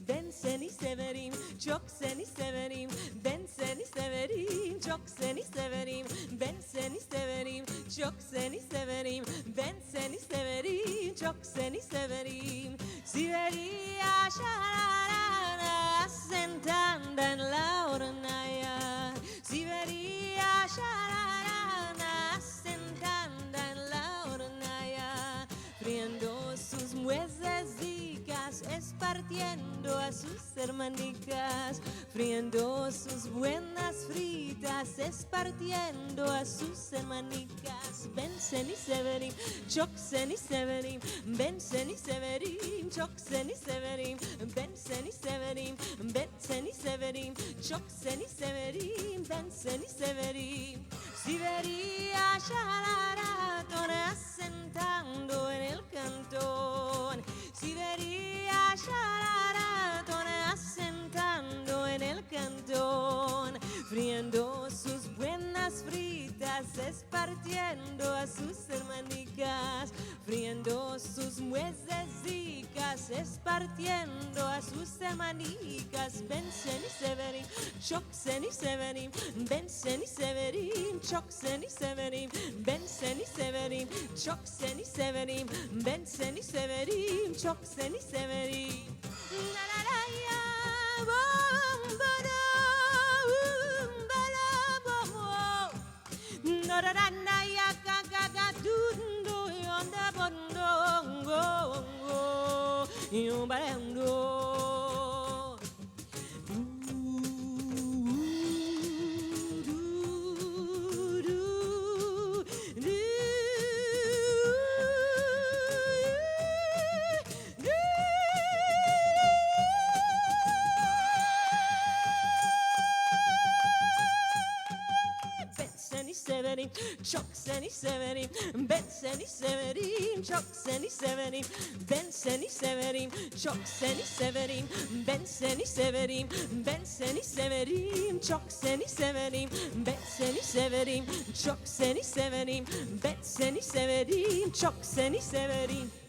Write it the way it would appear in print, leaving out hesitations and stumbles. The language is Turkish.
Ben seni severim, çok seni severim. Ben seni severim, çok seni severim. Ben seni severim, çok seni severim. Ben seni severim, çok seni severim. Siberia şarara sentandan la ornaya. Siberia şarara sentandan la ornaya. Friendo sus muesecicas, espartiendo a sus hermanicas, friendo sus buenas fritas, espartiendo a sus hermanicas. Ben seni severim, çok seni severim. Ben seni severim, çok seni severim. Ben seni severim, ben seni severim. Çok seni severim, ben seni severim. Siberia şarara tona sentando en el cantón. Siberia şarara tona sentando en el cantón. Friendo sus buenas fritas, espartiendo a sus hermanicas. Friendo sus muesecicas, espartiendo a sus hermanicas. Ben seni severim, çok seni severim. Ben seni severim, çok seni severim. Ben seni severim, çok seni severim. Ben seni severim, çok seni severim. La la la ya, bom bada, bala bom bom. No da da na ya ga ga ga dundo yonda bondo go go yo barendo. Seni severim, çok seni severim. Ben seni severim, çok seni severim. Ben seni severim, çok seni severim. Ben seni severim, ben seni severim. Çok seni severim, ben seni severim. Çok seni severim, ben seni severim. Çok seni severim.